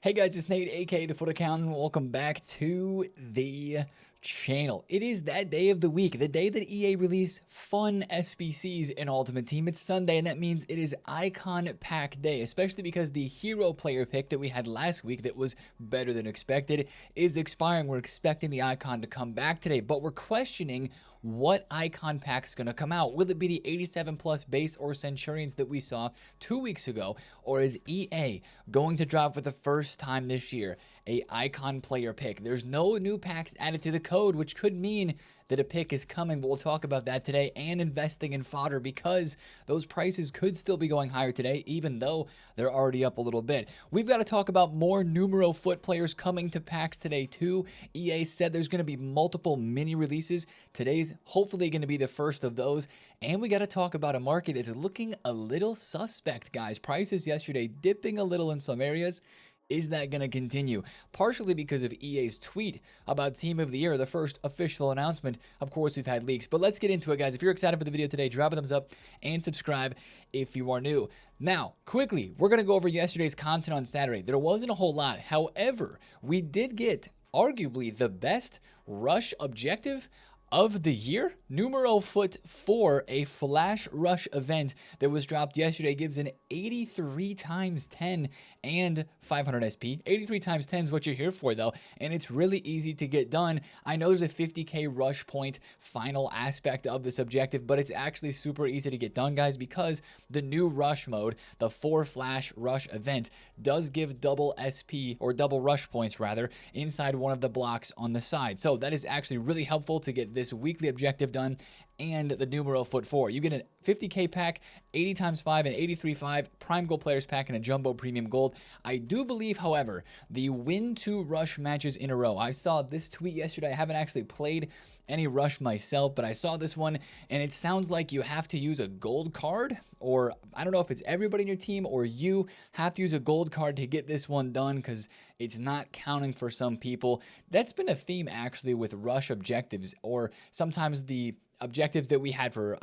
Hey guys, it's Nate, aka TheFutAccountant. Welcome back to the channel. It is that day of the week, the day that EA release fun SBCs in Ultimate Team. It's Sunday, and that means it is Icon Pack Day, especially because the hero player pick that we had last week that was better than expected is expiring. We're expecting the Icon to come back today, but we're questioning what icon pack's gonna come out. Will it be the 87 plus base or Centurions that we saw 2 weeks ago, or is EA going to drop for the first time this year a icon player pick? There's no new packs added to the code, which could mean that a pick is coming, but we'll talk about that today, and investing in fodder because those prices could still be going higher today, even though they're already up a little bit. We've got to talk about more numero foot players coming to packs today too. EA said there's going to be multiple mini releases. Today's hopefully going to be the first of those, and we got to talk about a market that's looking a little suspect, guys. Prices yesterday dipping a little in some areas. Is that going to continue? Partially because of EA's tweet about Team of the Year, the first official announcement. Of course, we've had leaks, but let's get into it, guys. If you're excited for the video today, drop a thumbs up and subscribe if you are new. Now, quickly, we're going to go over yesterday's content on Saturday. There wasn't a whole lot. However, we did get arguably the best rush objective of the year. Numero foot 4, a flash rush event that was dropped yesterday, gives an 83 times 10 and 500 SP. 83 times 10 is what you're here for though, and it's really easy to get done. I know there's a 50k rush point final aspect of this objective, but it's actually super easy to get done, guys, because the new rush mode, the 4 flash rush event, does give double SP, or double rush points rather, inside one of the blocks on the side. So that is actually really helpful to get this weekly objective done. And the numero foot 4, you get a 50k pack, 80 times 5 and 83.5 prime gold players pack, and a jumbo premium gold. I do believe, however, the win 2 rush matches in a row. I saw this tweet yesterday. I haven't actually played any rush myself, but I saw this one, and it sounds like you have to use a gold card, or I don't know if it's everybody in your team or you have to use a gold card to get this one done because it's not counting for some people. That's been a theme actually with rush objectives, or sometimes the objectives that we had for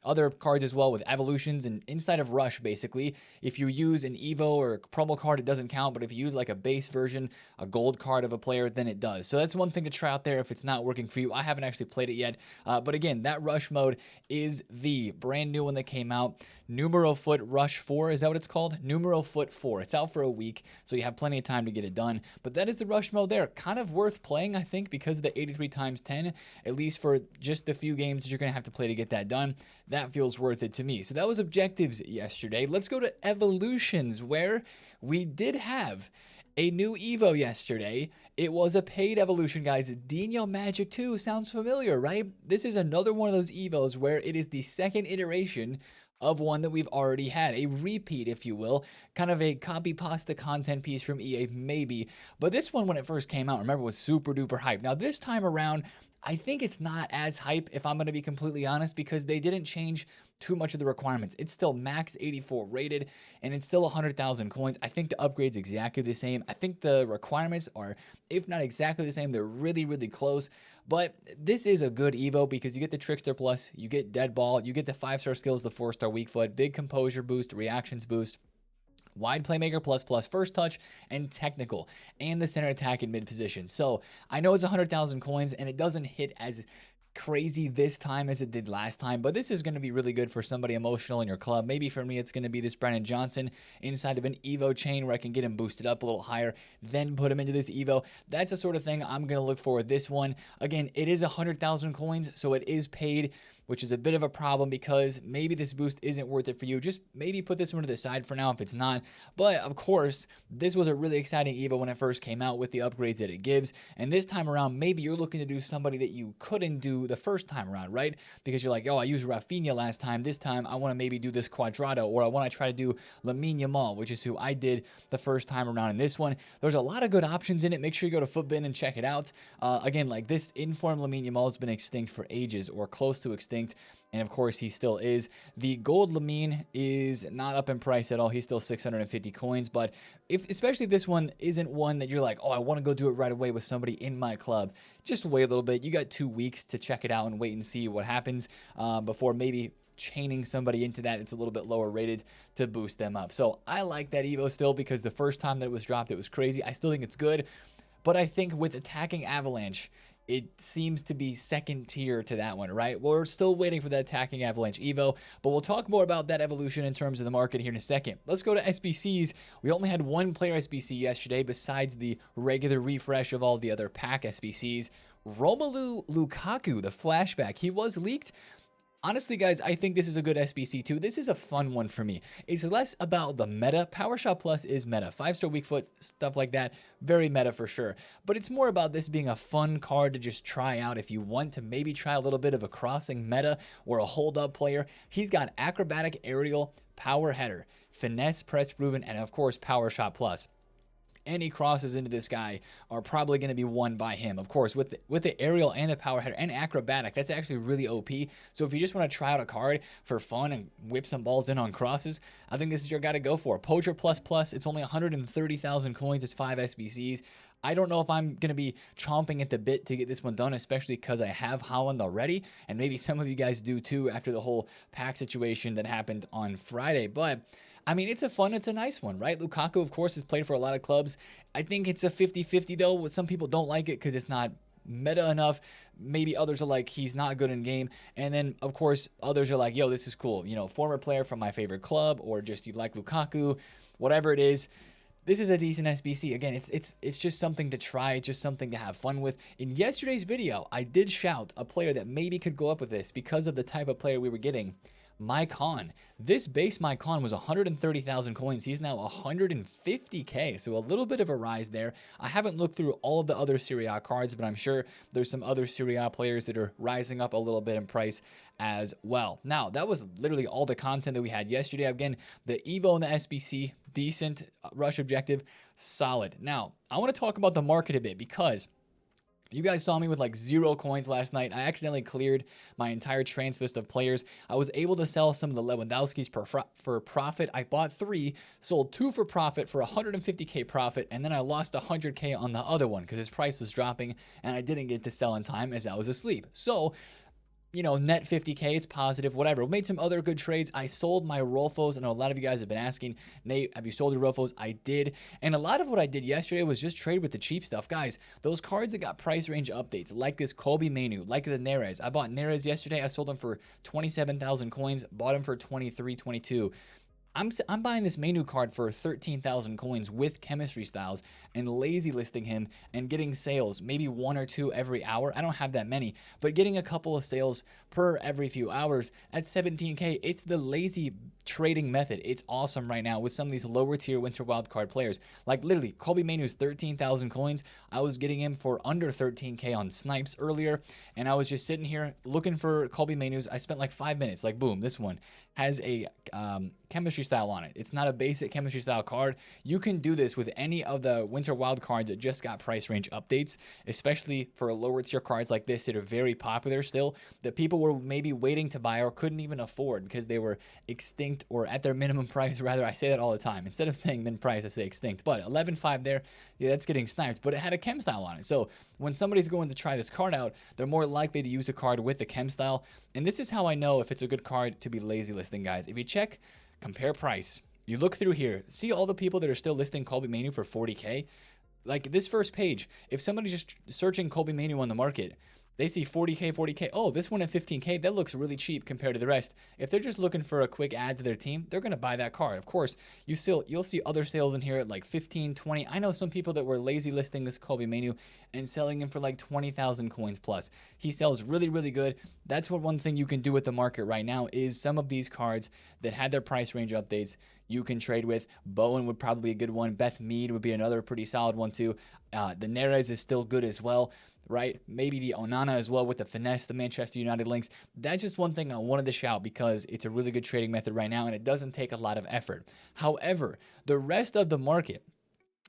other cards as well with evolutions. And inside of rush, basically, if you use an evo or a promo card, it doesn't count, but if you use like a base version, a gold card of a player, then it does. So that's one thing to try out there if it's not working for you. I haven't actually played it yet, but again, that rush mode is the brand new one that came out. Numero foot rush 4, is that what it's called? Numero foot 4. It's out for a week, so you have plenty of time to get it done, but that is the rush mode there. Kind of worth playing, I think, because of the 83 times 10, at least for just the few games that you're going to have to play to get that done. That feels worth it to me. So that was objectives yesterday. Let's go to evolutions, where we did have a new Evo yesterday. It was a paid evolution, guys. Dino Magic 2 sounds familiar, right? This is another one of those Evos where it is the second iteration of one that we've already had, a repeat, if you will, kind of a copy pasta content piece from EA, maybe. But this one, when it first came out, remember, was super duper hype. Now this time around, I think it's not as hype, if I'm going to be completely honest, because they didn't change too much of the requirements. It's still max 84 rated, and it's still 100,000 coins. I think the upgrade's exactly the same. I think the requirements are, if not exactly the same, they're really, really close. But this is a good Evo because you get the Trickster Plus, you get Dead Ball, you get the 5-star skills, the 4-star weak foot, big composure boost, reactions boost, wide playmaker plus first touch, and technical, and the center attack in mid position. So I know it's 100,000 coins, and it doesn't hit as crazy this time as it did last time, but this is going to be really good for somebody emotional in your club. Maybe for me, it's going to be this Brandon Johnson inside of an Evo chain where I can get him boosted up a little higher, then put him into this Evo. That's the sort of thing I'm going to look for with this one. Again, it is 100,000 coins, so it is paid, which is a bit of a problem because maybe this boost isn't worth it for you. Just maybe put this one to the side for now if it's not. But of course, this was a really exciting Evo when it first came out with the upgrades that it gives. And this time around, maybe you're looking to do somebody that you couldn't do the first time around, right? Because you're like, oh, I used Rafinha last time. This time, I want to maybe do this Quadrado, or I want to try to do Lamine Yamal, which is who I did the first time around in this one. There's a lot of good options in it. Make sure you go to Footbin and check it out. Again, like this informed Lamine Yamal has been extinct for ages, or close to extinct. And of course, he still is. The gold Lamine is not up in price at all. He's still 650 coins. But especially if this one isn't one that you're like, oh, I want to go do it right away with somebody in my club, just wait a little bit. You got 2 weeks to check it out and wait and see what happens before maybe chaining somebody into that it's a little bit lower rated to boost them up. So I like that Evo still because the first time that it was dropped, it was crazy. I still think it's good, but I think with attacking Avalanche, it seems to be second tier to that one, right? We're still waiting for that attacking Avalanche Evo, but we'll talk more about that evolution in terms of the market here in a second. Let's go to SBCs. We only had one player SBC yesterday besides the regular refresh of all the other pack SBCs. Romelu Lukaku, the flashback, he was leaked. Honestly, guys, I think this is a good SBC too. This is a fun one for me. It's less about the meta. Power Shot Plus is meta. 5-star weak foot, stuff like that. Very meta for sure. But it's more about this being a fun card to just try out if you want to maybe try a little bit of a crossing meta or a hold-up player. He's got acrobatic, aerial, power header, finesse, press proven, and of course, Power Shot Plus. Any crosses into this guy are probably going to be won by him. Of course, with the aerial and the power header and acrobatic, that's actually really OP. So if you just want to try out a card for fun and whip some balls in on crosses, I think this is your guy to go for. Poacher Plus Plus, it's only 130,000 coins. It's 5 SBCs. I don't know if I'm going to be chomping at the bit to get this one done, especially because I have Holland already, and maybe some of you guys do too after the whole pack situation that happened on Friday. But I mean, it's a nice one, right? Lukaku, of course, has played for a lot of clubs. I think it's a 50-50 though. Some people don't like it because it's not meta enough. Maybe others are like, he's not good in game. And then, of course, others are like, yo, this is cool. You know, former player from my favorite club, or just you like Lukaku, whatever it is. This is a decent SBC. Again, it's just something to try, just something to have fun with. In yesterday's video, I did shout a player that maybe could go up with this because of the type of player we were getting. Mycon. This base Mycon was 130,000 coins. He's now 150k, so a little bit of a rise there. I haven't looked through all of the other Serie A cards, but I'm sure there's some other Serie A players that are rising up a little bit in price as well. Now, that was literally all the content that we had yesterday. Again, the Evo and the SBC, decent. Rush objective, solid. Now, I want to talk about the market a bit because you guys saw me with like 0 coins last night. I accidentally cleared my entire trans list of players. I was able to sell some of the Lewandowskis for profit. I bought 3, sold 2 for profit for 150k profit, and then I lost 100k on the other one because his price was dropping and I didn't get to sell in time as I was asleep. So, you know, net 50k, it's positive, whatever. We made some other good trades. I sold my Rolfos. I know a lot of you guys have been asking, Nate, have you sold your Rolfos? I did. And a lot of what I did yesterday was just trade with the cheap stuff. Guys, those cards that got price range updates, like this Colby Mainu, like the Neres. I bought Neres yesterday. I sold him for 27,000 coins, bought him for 23, 22. I'm buying this Mainu card for 13,000 coins with chemistry styles and lazy listing him and getting sales, maybe 1 or 2 every hour. I don't have that many, but getting a couple of sales per every few hours at 17k, it's the lazy trading method. It's awesome right now with some of these lower tier winter wildcard players. Like literally, Colby Mainu's 13,000 coins. I was getting him for under 13k on snipes earlier, and I was just sitting here looking for Colby Mainu's. I spent like 5 minutes, like boom, this one has a chemistry style on it. It's not a basic chemistry style card. You can do this with any of the winter wild cards that just got price range updates, especially for lower tier cards like this that are very popular still, that people were maybe waiting to buy or couldn't even afford because they were extinct or at their minimum price. Rather, I say that all the time. Instead of saying min price, I say extinct. But 11.5 there, yeah, that's getting sniped, but it had a chem style on it. So when somebody's going to try this card out, they're more likely to use a card with the chem style. And this is how I know if it's a good card to be lazy listing, guys. If you check compare price, you look through here, see all the people that are still listing Colby Mainu for 40k. Like this first page, if somebody's just searching Colby Mainu on the market, they see 40k, 40k. Oh, this one at 15k, that looks really cheap compared to the rest. If they're just looking for a quick add to their team, they're going to buy that card. Of course, you'll see other sales in here at like 15, 20. I know some people that were lazy listing this Colby Mainu and selling him for like 20,000 coins plus. He sells really, really good. That's what one thing you can do with the market right now is some of these cards that had their price range updates you can trade with. Bowen would probably be a good one. Beth Mead would be another pretty solid one too. The Neres is still good as well, right? Maybe the Onana as well with the finesse, the Manchester United links. That's just one thing I wanted to shout because it's a really good trading method right now and it doesn't take a lot of effort. However, the rest of the market,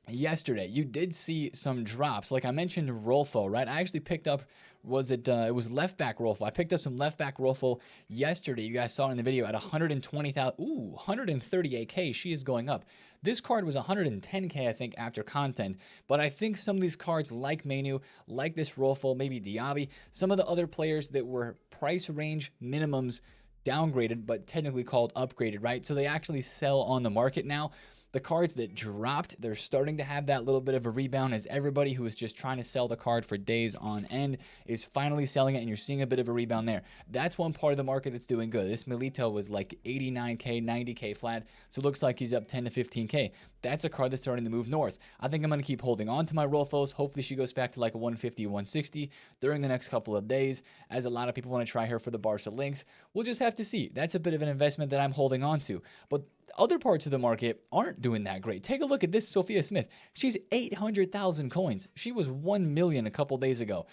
yesterday, you did see some drops. Like I mentioned, Rolfo, right? I actually picked up, it was left back Rolfo. I picked up some left back Rolfo yesterday. You guys saw it in the video at 120,000. Ooh, 138k. She is going up. This card was 110k, I think, after content. But I think some of these cards like Mainu, like this Rolfo, maybe Diaby, some of the other players that were price range minimums downgraded, but technically called upgraded, right? So they actually sell on the market now. The cards that dropped, they're starting to have that little bit of a rebound as everybody who was just trying to sell the card for days on end is finally selling it, and you're seeing a bit of a rebound there. That's one part of the market that's doing good. This Milito was like 89K, 90K flat, so it looks like he's up 10 to 15K. That's a card that's starting to move north. I think I'm going to keep holding on to my Rolfos. Hopefully she goes back to like a 150, 160 during the next couple of days, as a lot of people want to try her for the Barca links. We'll just have to see. That's a bit of an investment that I'm holding on to. But other parts of the market aren't doing that great. Take a look at this Sophia Smith. She's 800,000 coins. She was 1 million a couple days ago.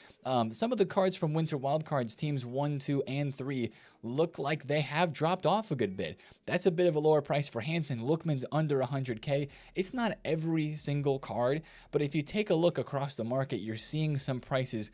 Some of the cards from Winter Wildcards teams 1, 2, and 3 look like they have dropped off a good bit. That's a bit of a lower price for Hansen. Lookman's under 100K. It's not every single card, but if you take a look across the market, you're seeing some prices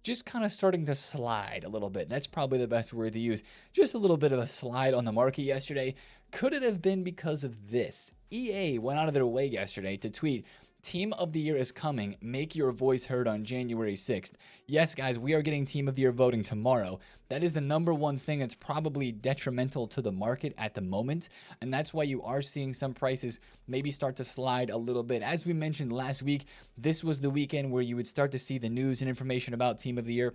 just kind of starting to slide a little bit. That's probably the best word to use. Just a little bit of a slide on the market yesterday. Could it have been because of this? EA went out of their way yesterday to tweet, Team of the Year is coming. Make your voice heard on January 6th. Yes, guys, we are getting Team of the Year voting tomorrow. That is the number one thing that's probably detrimental to the market at the moment, and that's why you are seeing some prices maybe start to slide a little bit. As we mentioned last week, this was the weekend where you would start to see the news and information about Team of the Year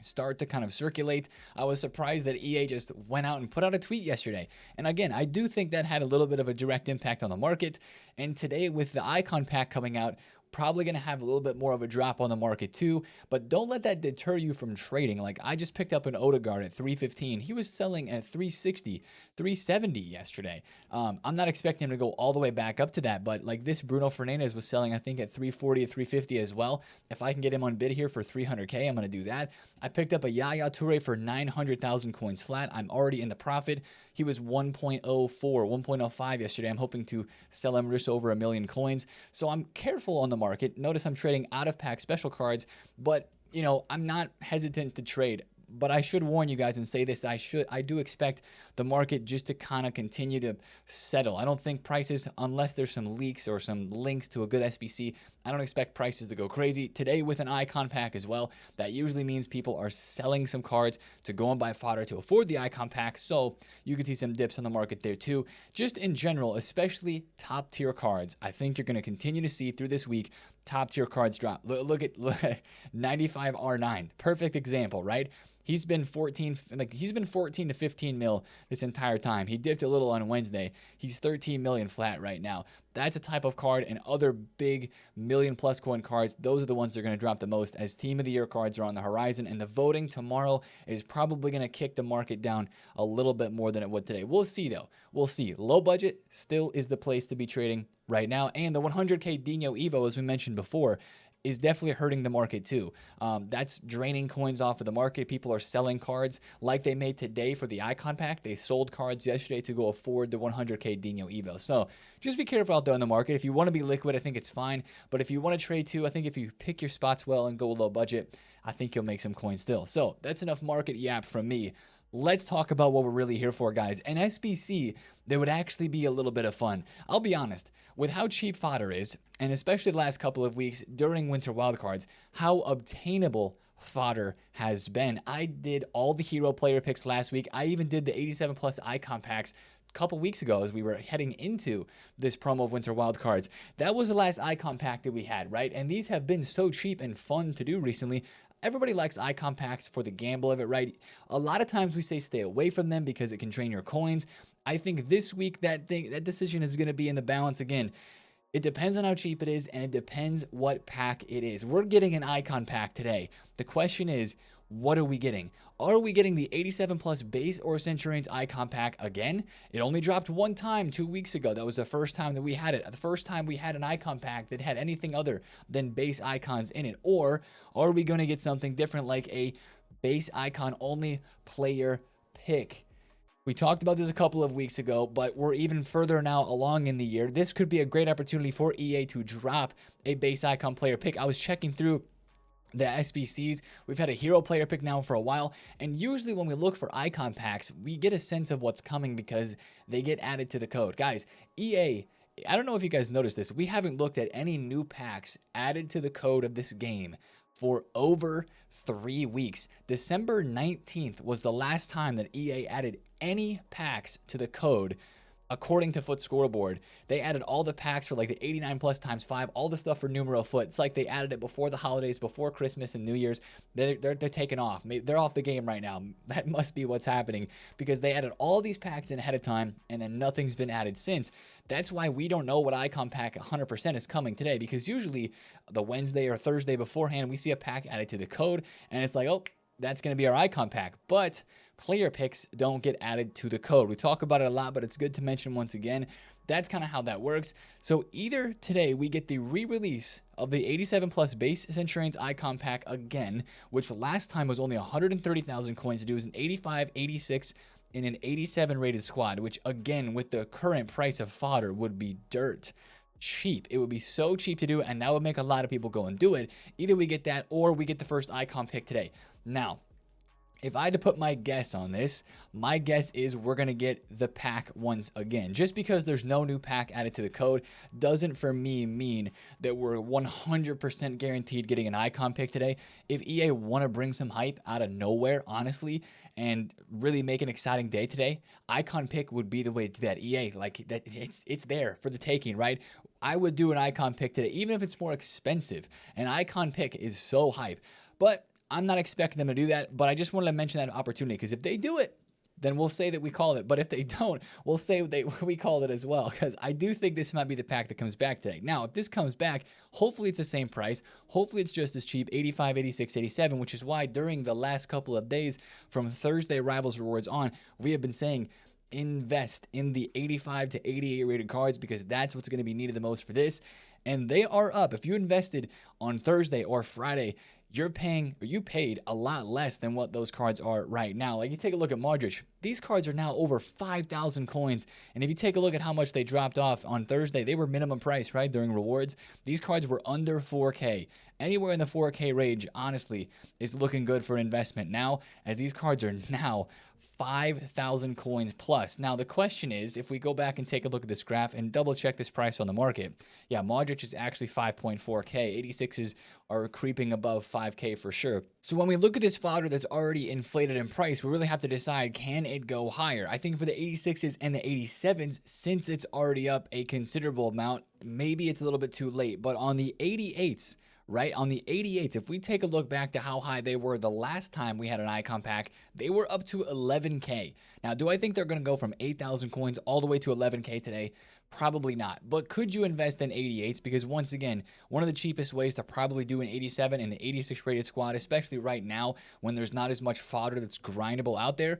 start to kind of circulate. I was surprised that EA just went out and put out a tweet yesterday. And again, I do think that had a little bit of a direct impact on the market. And today with the icon pack coming out, probably going to have a little bit more of a drop on the market too, but don't let that deter you from trading. Like I just picked up an Odegaard at 315. He was selling at 360, 370 yesterday. I'm not expecting him to go all the way back up to that, but like this Bruno Fernandes was selling, I think at 340 to 350 as well. If I can get him on bid here for 300K, I'm going to do that. I picked up a Yaya Toure for 900,000 coins flat. I'm already in the profit. He was 1.04, 1.05 yesterday. I'm hoping to sell him just over 1 million coins. So I'm careful on the market. Notice I'm trading out of pack special cards, but you know, I'm not hesitant to trade. But I should warn you guys and say this, I do expect the market just to kind of continue to settle. I don't think prices, unless there's some leaks or some links to a good SBC, I don't expect prices to go crazy. Today with an icon pack as well, that usually means people are selling some cards to go and buy fodder to afford the icon pack. So you can see some dips on the market there too. Just in general, especially top tier cards, I think you're going to continue to see through this week top tier cards drop. Look at 95 R9. Perfect example, right? He's been 14 to 15 mil this entire time. He dipped a little on Wednesday. He's 13 million flat right now. That's a type of card, and other big million plus coin cards, those are the ones that are going to drop the most as Team of the Year cards are on the horizon, and the voting tomorrow is probably going to kick the market down a little bit more than it would today. We'll see though. We'll see. Low budget still is the place to be trading right now, and the 100K Dino Evo, as we mentioned before, is definitely hurting the market too. That's draining coins off of the market. People are selling cards like they made today for the icon pack. They sold cards yesterday to go afford the 100K Dino Evo. So just be careful out there in the market. If you want to be liquid, I think it's fine. But if you want to trade too, I think if you pick your spots well and go low budget, I think you'll make some coins still. So that's enough market yap from me. Let's talk about what we're really here for, guys. An SBC that would actually be a little bit of fun. I'll be honest, with how cheap fodder is, and especially the last couple of weeks during Winter Wildcards, how obtainable fodder has been. I did all the hero player picks last week. I even did the 87 plus icon packs a couple weeks ago as we were heading into this promo of Winter Wildcards. That was the last icon pack that we had, right? And these have been so cheap and fun to do recently. Everybody likes icon packs for the gamble of it, right? A lot of times we say stay away from them because it can drain your coins. I think this week that decision is going to be in the balance again. It depends on how cheap it is, and it depends what pack it is. We're getting an icon pack today. The question is, what are we getting? Are we getting the 87 plus base or Centurion's icon pack again? It only dropped one time 2 weeks ago. That was the first time that we had it. The first time we had an icon pack that had anything other than base icons in it. Or are we going to get something different like a base icon only player pick? We talked about this a couple of weeks ago, but we're even further now along in the year. This could be a great opportunity for EA to drop a base icon player pick. I was checking through the SBCs. We've had a hero player pick now for a while, and usually when we look for icon packs, we get a sense of what's coming because they get added to the code. Guys, EA, I don't know if you guys noticed this, we haven't looked at any new packs added to the code of this game for over 3 weeks. December 19th was the last time that EA added any packs to the code. According to Foot Scoreboard, they added all the packs for like the 89 plus times 5, all the stuff for numero foot. It's like they added it before the holidays, before Christmas and New Year's. They're taking off. They're off the game right now. That must be what's happening, because they added all these packs in ahead of time and then nothing's been added since. That's why we don't know what icon pack 100% is coming today, because usually the Wednesday or Thursday beforehand, we see a pack added to the code and it's like, oh, that's going to be our icon pack. But player picks don't get added to the code. We talk about it a lot, but it's good to mention once again. That's kind of how that works. So either today we get the re-release of the 87 plus base Centurions icon pack again, which last time was only 130,000 coins to do, is an 85, 86, and an 87 rated squad, which again, with the current price of fodder, would be dirt cheap. It would be so cheap to do, and that would make a lot of people go and do it. Either we get that or we get the first icon pick today. Now, if I had to put my guess on this, my guess is we're going to get the pack once again. Just because there's no new pack added to the code doesn't for me mean that we're 100% guaranteed getting an icon pick today. If EA want to bring some hype out of nowhere, honestly, and really make an exciting day today, icon pick would be the way to do that. EA, like that, it's there for the taking, right? I would do an icon pick today, even if it's more expensive. An icon pick is so hype. But I'm not expecting them to do that, but I just wanted to mention that opportunity, because if they do it, then we'll say that we called it. But if they don't, we'll say we called it as well, because I do think this might be the pack that comes back today. Now, if this comes back, hopefully it's the same price. Hopefully it's just as cheap, 85, 86, 87, which is why during the last couple of days from Thursday Rivals Rewards on, we have been saying invest in the 85 to 88 rated cards, because that's what's going to be needed the most for this. And they are up. If you invested on Thursday or Friday, you paid a lot less than what those cards are right now. Like, you take a look at Modric. These cards are now over 5,000 coins. And if you take a look at how much they dropped off on Thursday, they were minimum price, right, during rewards. These cards were under 4K. Anywhere in the 4K range, honestly, is looking good for investment now, as these cards are now 5,000 coins plus. Now, the question is, if we go back and take a look at this graph and double check this price on the market, yeah, Modric is actually 5.4K. 86s are creeping above 5K for sure. So when we look at this fodder that's already inflated in price, we really have to decide, can it go higher? I think for the 86s and the 87s, since it's already up a considerable amount, maybe it's a little bit too late. But on the 88s, right? On the 88s, if we take a look back to how high they were the last time we had an icon pack, they were up to 11K. Now, do I think they're going to go from 8,000 coins all the way to 11K today? Probably not. But could you invest in 88s? Because once again, one of the cheapest ways to probably do an 87 and an 86 rated squad, especially right now when there's not as much fodder that's grindable out there,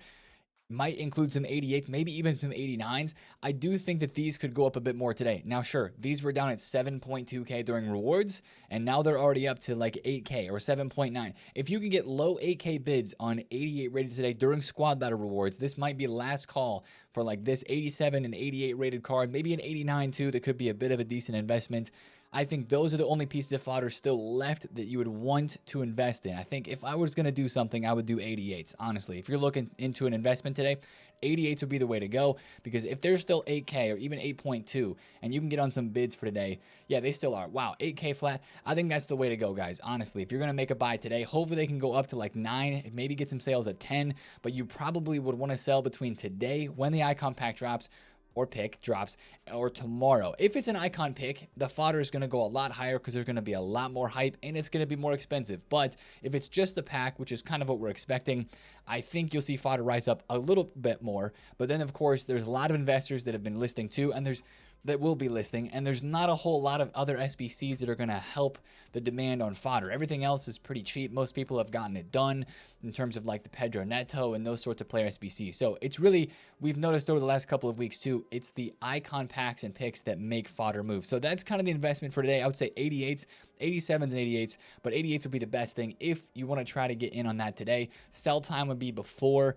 might include some 88s, maybe even some 89s. I do think that these could go up a bit more today. Now, sure, these were down at 7.2K during rewards, and now they're already up to like 8K or 7.9. If you can get low 8K bids on 88 rated today during squad ladder rewards, this might be last call for like this 87 and 88 rated card, maybe an 89 too. That could be a bit of a decent investment. I think those are the only pieces of fodder still left that you would want to invest in. I think if I was going to do something, I would do 88s, honestly. If you're looking into an investment today, 88s would be the way to go, because if there's still 8K or even 8.2 and you can get on some bids for today, yeah, they still are. Wow, 8K flat. I think that's the way to go, guys, honestly. If you're going to make a buy today, hopefully they can go up to like 9, maybe get some sales at 10, but you probably would want to sell between today when the icon pack drops or pick drops, or tomorrow. If it's an icon pick, the fodder is going to go a lot higher because there's going to be a lot more hype and it's going to be more expensive. But if it's just a pack, which is kind of what we're expecting, I think you'll see fodder rise up a little bit more. But then, of course, there's a lot of investors that have been listing too, and that will be listing, and there's not a whole lot of other SBCs that are going to help the demand on fodder. Everything else is pretty cheap. Most people have gotten it done in terms of like the Pedro Neto and those sorts of player SBCs. So it's really, we've noticed over the last couple of weeks too, it's the icon packs and picks that make fodder move. So that's kind of the investment for today. I would say 88s, 87s and 88s, but 88s would be the best thing if you want to try to get in on that today. Sell time would be before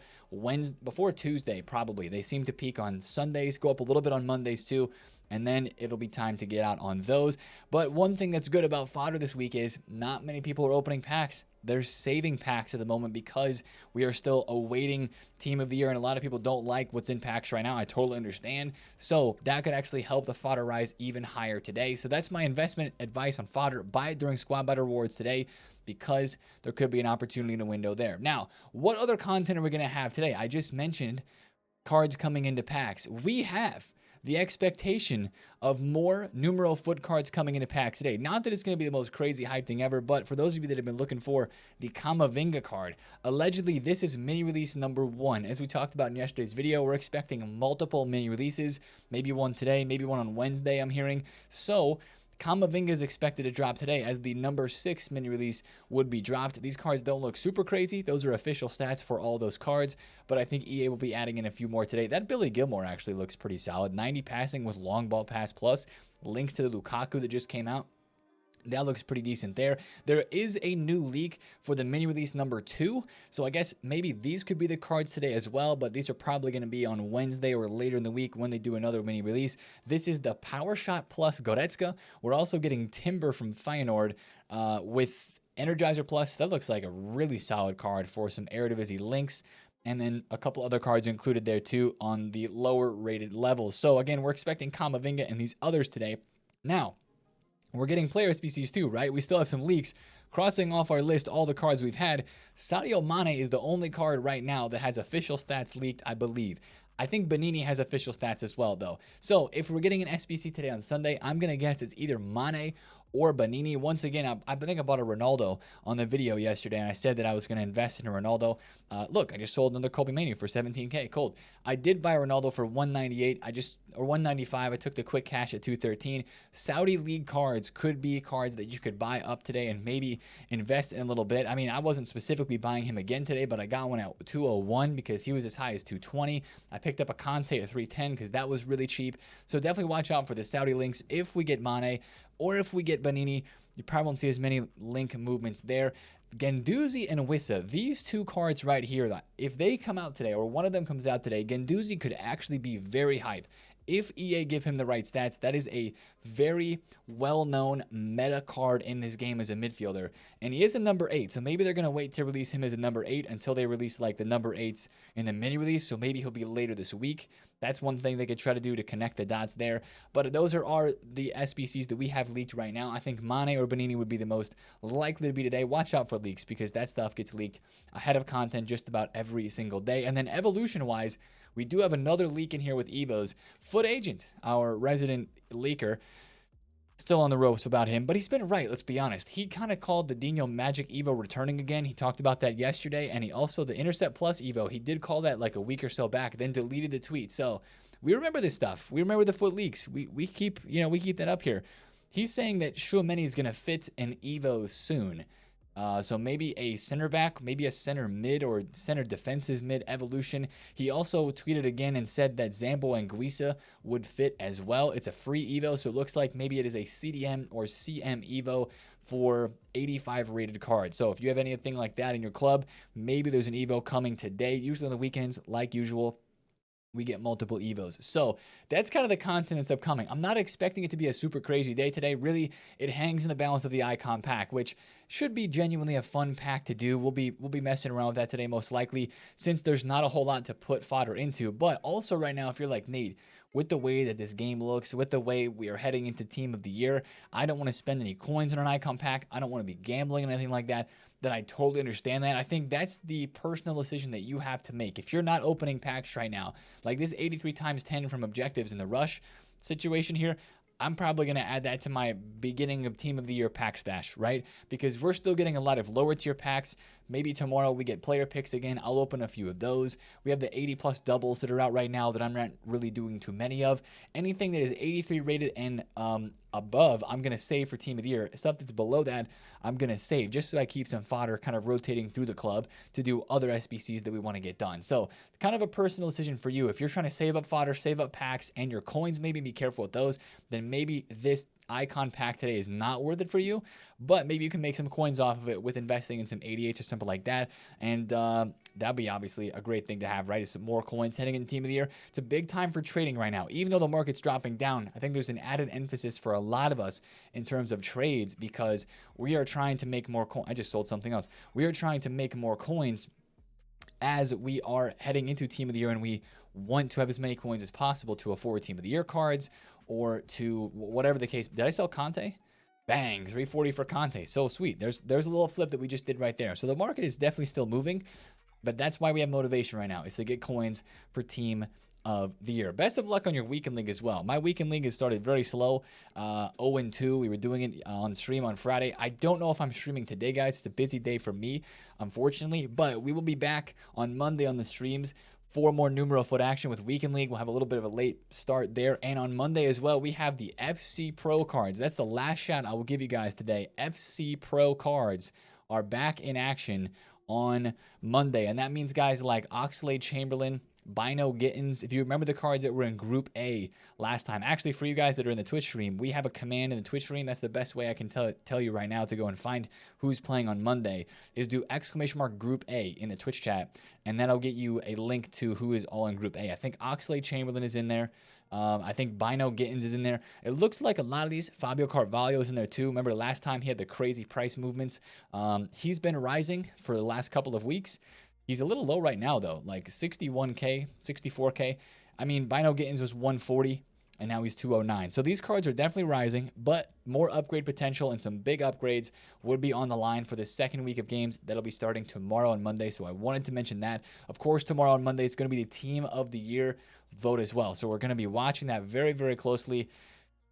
Tuesday, probably. They seem to peak on Sundays, go up a little bit on Mondays too. and then it'll be time to get out on those. But one thing that's good about fodder this week is not many people are opening packs. They're saving packs at the moment because we are still awaiting Team of the Year, and a lot of people don't like what's in packs right now. I totally understand. So that could actually help the fodder rise even higher today. So that's my investment advice on fodder. Buy it during Squad Battle Rewards today, because there could be an opportunity in a window there. Now, what other content are we going to have today? I just mentioned cards coming into packs. We have the expectation of more numero foot cards coming into packs today. Not that it's going to be the most crazy hype thing ever, but for those of you that have been looking for the Kamavinga card, allegedly this is mini release number 1. As we talked about in yesterday's video, we're expecting multiple mini releases, maybe one today, maybe one on Wednesday, I'm hearing. So Kamavinga is expected to drop today, as the number 6 mini release would be dropped. These cards don't look super crazy. Those are official stats for all those cards, but I think EA will be adding in a few more today. That Billy Gilmore actually looks pretty solid. 90 passing with long ball pass plus. Links to the Lukaku that just came out. That looks pretty decent there. There is a new leak for the mini release number 2. So I guess maybe these could be the cards today as well, but these are probably going to be on Wednesday or later in the week when they do another mini release. This is the Power Shot plus Goretzka. We're also getting Timber from Feyenoord with Energizer Plus. That looks like a really solid card for some Eredivisie links. And then a couple other cards included there too on the lower rated levels. So again, we're expecting Kamavinga and these others today. Now, we're getting player SBCs too, right? We still have some leaks. Crossing off our list all the cards we've had, Sadio Mane is the only card right now that has official stats leaked, I believe. I think Benini has official stats as well, though. So if we're getting an SBC today on Sunday, I'm going to guess it's either Mane or Benini. Once again, I think I bought a Ronaldo on the video yesterday, and I said that I was going to invest in a Ronaldo. Look, I just sold another Kobe Mania for 17K. Cold. I did buy Ronaldo for 198. Or 195. I took the quick cash at 213. Saudi League cards could be cards that you could buy up today and maybe invest in a little bit. I mean, I wasn't specifically buying him again today, but I got one at 201 because he was as high as 220. I picked up a Conte at 310 because that was really cheap. So definitely watch out for the Saudi links if we get Mane or if we get Benini. You probably won't see as many link movements there. Guendouzi and Wissa, these two cards right here, if they come out today or one of them comes out today, Guendouzi could actually be very hype. If EA give him the right stats, that is a very well-known meta card in this game as a midfielder. And he is a number 8, so maybe they're going to wait to release him as a number 8 until they release like the number 8s in the mini release, so maybe he'll be later this week. That's one thing they could try to do to connect the dots there. But those are the SBCs that we have leaked right now. I think Mane or Benini would be the most likely to be today. Watch out for leaks because that stuff gets leaked ahead of content just about every single day. And then evolution-wise, we do have another leak in here with Evo's. FutAccountant, our resident leaker, still on the ropes about him, but he's been right, let's be honest. He kind of called the Dino Magic Evo returning again. He talked about that yesterday, and he also, the Intercept Plus Evo, he did call that like a week or so back, then deleted the tweet. So we remember this stuff. We remember the foot leaks. We keep that up here. He's saying that Tchouaméni is going to fit an Evo soon. So maybe a center back, maybe a center mid or center defensive mid evolution. He also tweeted again and said that Zambo and Guisa would fit as well. It's a free Evo, so it looks like maybe it is a CDM or CM Evo for 85 rated cards. So if you have anything like that in your club, maybe there's an Evo coming today. Usually on the weekends, like usual, we get multiple Evos. So that's kind of the content that's upcoming. I'm not expecting it to be a super crazy day today. Really, it hangs in the balance of the icon pack, which should be genuinely a fun pack to do. We'll be messing around with that today most likely, since there's not a whole lot to put fodder into. But also right now, if you're like Nate, with the way that this game looks, with the way we are heading into Team of the Year, I don't want to spend any coins on an icon pack. I don't want to be gambling or anything like that. Then I totally understand that. I think that's the personal decision that you have to make. If you're not opening packs right now, like this 83 times 10 from objectives in the rush situation here, I'm probably going to add that to my beginning of Team of the Year pack stash, right? Because we're still getting a lot of lower tier packs. Maybe tomorrow we get player picks again. I'll open a few of those. We have the 80 plus doubles that are out right now that I'm not really doing too many of. Anything that is 83 rated and above, I'm going to save for Team of the Year. Stuff that's below that, I'm going to save just so I keep some fodder kind of rotating through the club to do other SBCs that we want to get done. So kind of a personal decision for you. If you're trying to save up fodder, save up packs, and your coins, maybe be careful with those, then maybe this icon pack today is not worth it for you, but maybe you can make some coins off of it with investing in some 88s or something like that. And that'd be obviously a great thing to have, right? Is some more coins heading into Team of the Year. It's a big time for trading right now. Even though the market's dropping down, I think there's an added emphasis for a lot of us in terms of trades because we are trying to make more coins. I just sold something else. We are trying to make more coins as we are heading into Team of the Year, and we want to have as many coins as possible to afford Team of the Year cards or to whatever the case. Did I sell Conte? Bang, 340 for Conte. So sweet. There's a little flip that we just did right there. So the market is definitely still moving, but that's why we have motivation right now, is to get coins for Team of the Year. Best of luck on your weekend league as well. My weekend league has started very slow, 0-2. We were doing it on stream on Friday. I don't know if I'm streaming today, guys. It's a busy day for me, unfortunately, but we will be back on Monday on the streams for more numero foot action with weekend league. We'll have a little bit of a late start there, and on Monday as well, we have the FC Pro cards. That's the last shout I will give you guys today. FC Pro cards are back in action on Monday, and that means guys like Oxlade-Chamberlain, Bino Gittins. If you remember the cards that were in Group A last time, actually for you guys that are in the Twitch stream, we have a command in the Twitch stream. That's the best way I can tell you right now to go and find who's playing on Monday, is do !Group A in the Twitch chat, and that'll get you a link to who is all in Group A. I think Oxlade-Chamberlain is in there. I think Bino Gittins is in there. It looks like a lot of these. Fabio Carvalho is in there too. Remember last time he had the crazy price movements. He's been rising for the last couple of weeks. He's a little low right now, though, like 61K, 64K. I mean, Bino Gittins was 140, and now he's 209. So these cards are definitely rising, but more upgrade potential and some big upgrades would be on the line for the second week of games. That'll be starting tomorrow and Monday, so I wanted to mention that. Of course, tomorrow and Monday, it's going to be the Team of the Year vote as well. So we're going to be watching that very, very closely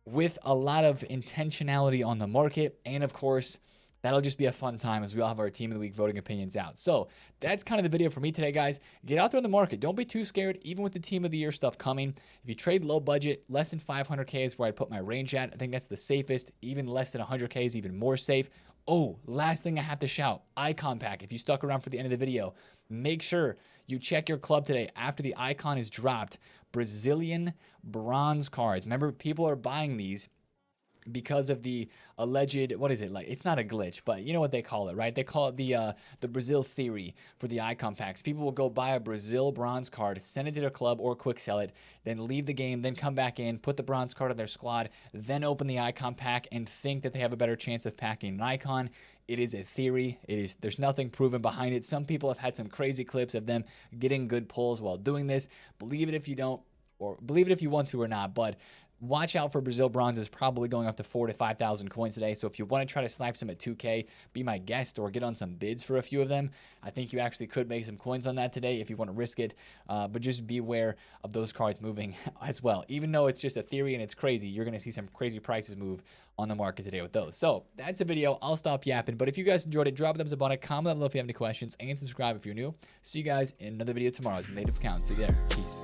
with a lot of intentionality on the market, and of course, that'll just be a fun time as we all have our Team of the Week voting opinions out. So that's kind of the video for me today, guys. Get out there in the market. Don't be too scared, even with the Team of the Year stuff coming. If you trade low budget, less than 500K is where I'd put my range at. I think that's the safest. Even less than 100K is even more safe. Oh, last thing I have to shout, Icon Pack. If you stuck around for the end of the video, make sure you check your club today after the icon is dropped. Brazilian bronze cards. Remember, people are buying these because of the alleged, what is it like? It's not a glitch, but you know what they call it, right? They call it the Brazil theory for the icon packs. People will go buy a Brazil bronze card, send it to their club or quick sell it, then leave the game, then come back in, put the bronze card on their squad, then open the icon pack and think that they have a better chance of packing an icon. It is a theory. There's nothing proven behind it. Some people have had some crazy clips of them getting good pulls while doing this. Believe it if you don't, or believe it if you want to or not, but watch out for Brazil bronzes, probably going up to 4,000 to 5,000 coins today. So if you want to try to snipe some at 2K, be my guest or get on some bids for a few of them. I think you actually could make some coins on that today if you want to risk it. But just beware of those cards moving as well. Even though it's just a theory and it's crazy, you're going to see some crazy prices move on the market today with those. So that's the video. I'll stop yapping. But if you guys enjoyed it, drop a thumbs up on it, comment down below if you have any questions, and subscribe if you're new. See you guys in another video tomorrow. It's TheFutAccountant. See you there. Peace.